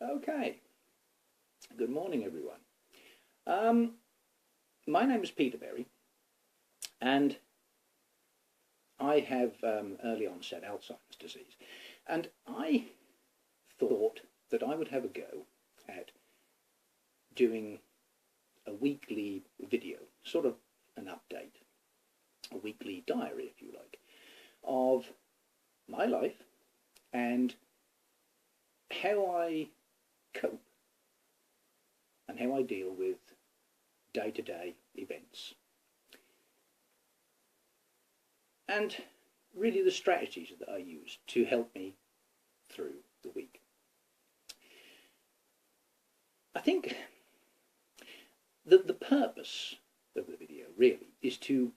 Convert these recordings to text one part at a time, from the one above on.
Okay, good morning everyone. My name is Peter Berry and I have early onset Alzheimer's disease, and I thought that I would have a go at doing a weekly video, sort of an update, a weekly diary if you like, of my life and how I cope and how I deal with day-to-day events, and really the strategies that I use to help me through the week. I think that the purpose of the video really is to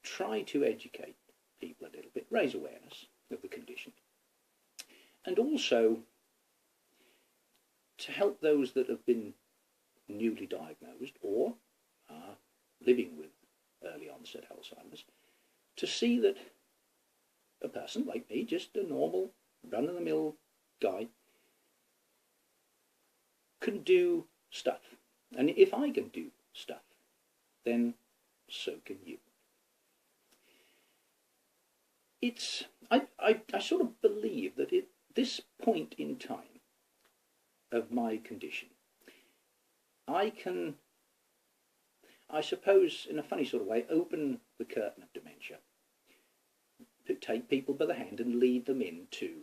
try to educate people a little bit, raise awareness of the condition, and also to help those that have been newly diagnosed or are living with early onset Alzheimer's to see that a person like me, just a normal run-of-the-mill guy, can do stuff. And if I can do stuff, then so can you. I sort of believe that at this point in time of my condition, I can, I suppose, in a funny sort of way, open the curtain of dementia, take people by the hand and lead them into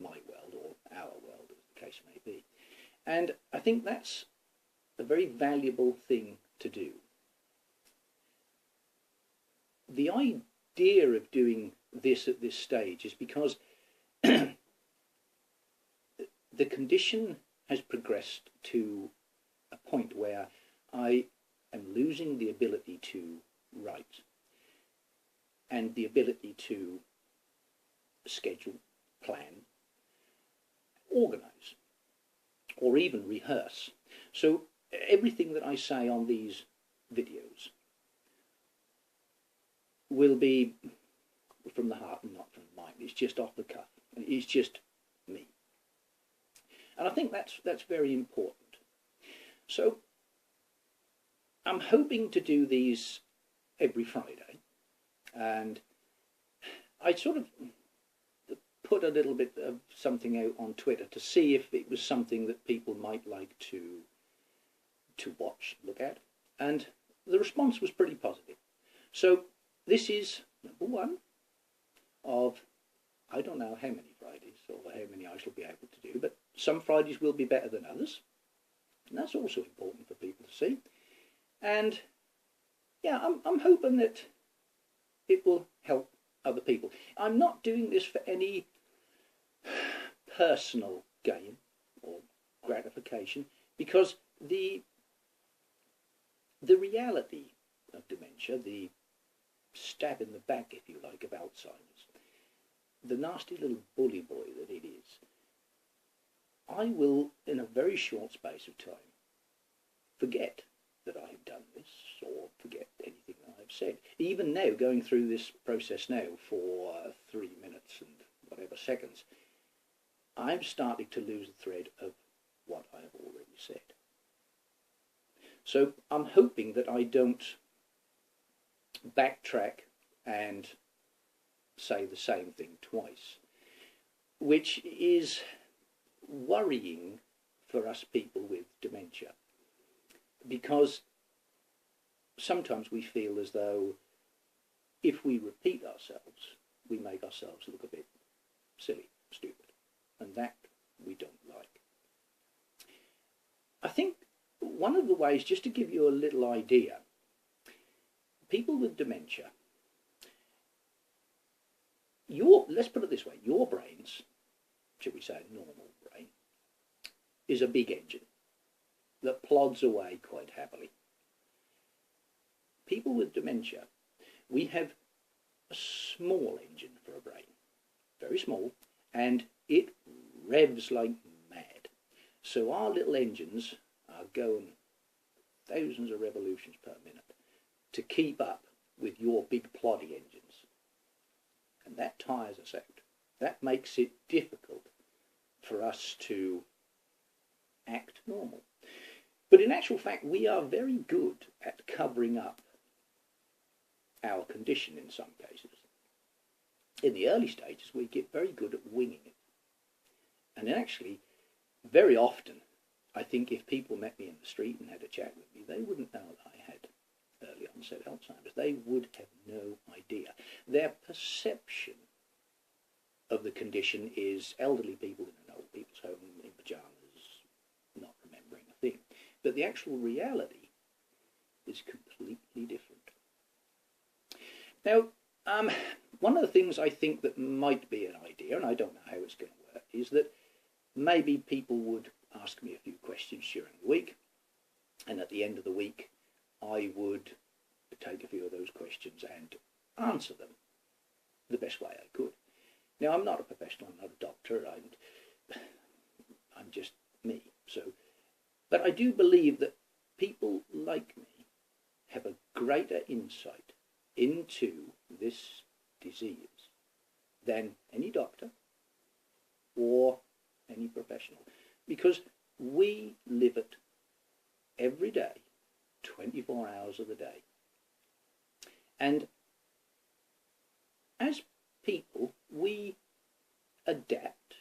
my world, or our world, as the case may be. And I think that's a very valuable thing to do. The idea of doing this at this stage is because the condition has progressed to a point where I am losing the ability to write and the ability to schedule, plan, organise, or even rehearse. So everything that I say on these videos will be from the heart and not from the mind. It's just off the cuff. It's just me. And I think that's very important. So I'm hoping to do these every Friday, and I sort of put a little bit of something out on Twitter to see if it was something that people might like to watch, look at, and the response was pretty positive. So this is number one of, I don't know how many Fridays or how many I shall be able to do, but some Fridays will be better than others, and that's also important for people to see. And yeah, I'm hoping that it will help other people. I'm not doing this for any personal gain or gratification, because the reality of dementia, the stab in the back, if you like, of Alzheimer's, the nasty little bully boy that it is, I will, in a very short space of time, forget that I have done this, or forget anything that I've said. Even now, going through this process now for 3 minutes and whatever seconds, I'm starting to lose the thread of what I have already said. So I'm hoping that I don't backtrack and say the same thing twice, which is worrying for us people with dementia, because sometimes we feel as though if we repeat ourselves, we make ourselves look a bit silly, stupid, and that we don't like. I think one of the ways, just to give you a little idea, people with dementia, let's put it this way, your brains, should we say a normal brain, is a big engine that plods away quite happily. People with dementia, we have a small engine for a brain, very small, and it revs like mad. So our little engines are going thousands of revolutions per minute to keep up with your big ploddy engines. And that tires us out. That makes it difficult for us to act normal. But in actual fact, we are very good at covering up our condition in some cases. In the early stages, we get very good at winging it. And actually, very often, I think if people met me in the street and had a chat with me, they wouldn't know that I had early onset Alzheimer's. They would have no idea. Their perception of the condition is elderly people in an old people's home in pyjamas, not remembering a thing. But the actual reality is completely different. Now, one of the things I think that might be an idea, and I don't know how it's going to work, is that maybe people would ask me a few questions during the week, and at the end of the week I would take a few of those questions and answer them the best way I could. Now, I'm not a professional, I'm not a doctor, I'm just me. But I do believe that people like me have a greater insight into this disease than any doctor or any professional, because we live it every day, 24 hours of the day. And as people, we adapt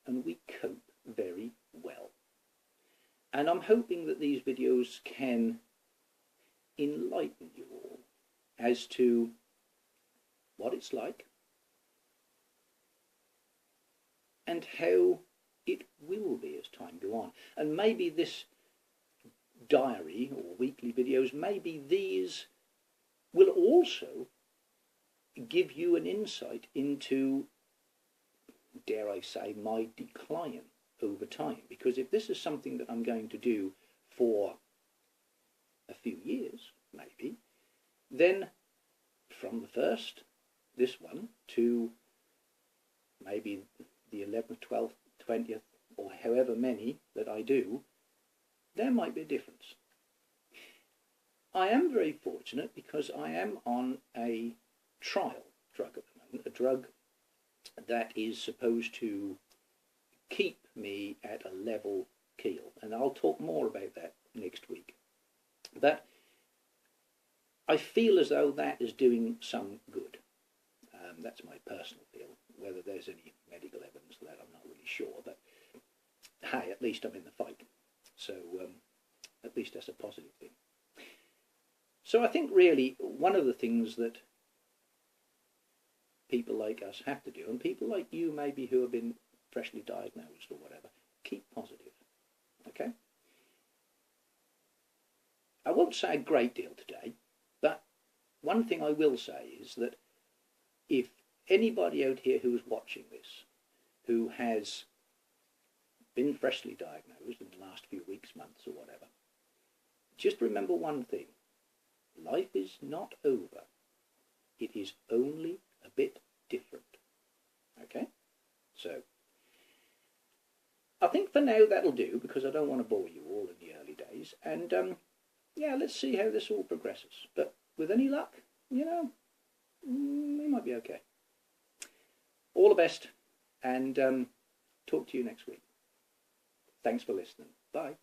and we cope very well. And I'm hoping that these videos can enlighten you all as to what it's like and how it will be as time goes on. And maybe this diary or weekly videos, maybe these will also give you an insight into, dare I say, my decline over time. Because if this is something that I'm going to do for a few years, maybe, then from the first, this one, to maybe the 11th, 12th, 20th, or however many that I do, there might be a difference. I am very fortunate because I am on a trial drug at the moment, a drug that is supposed to keep me at a level keel, and I'll talk more about that next week. But I feel as though that is doing some good. That's my personal feel. Whether there's any medical evidence for that, I'm not really sure, but hey, at least I'm in the fight. So at least that's a positive thing. So I think really one of the things that people like us have to do, and people like you maybe who have been freshly diagnosed or whatever, keep positive, okay? I won't say a great deal today, but one thing I will say is that if anybody out here who is watching this, who has been freshly diagnosed in the last few weeks, months or whatever, just remember one thing. Life is not over. It is only a bit different. Okay? So, I think for now that'll do, because I don't want to bore you all in the early days. And, yeah, let's see how this all progresses. But with any luck, you know, we might be okay. All the best, and talk to you next week. Thanks for listening. Bye.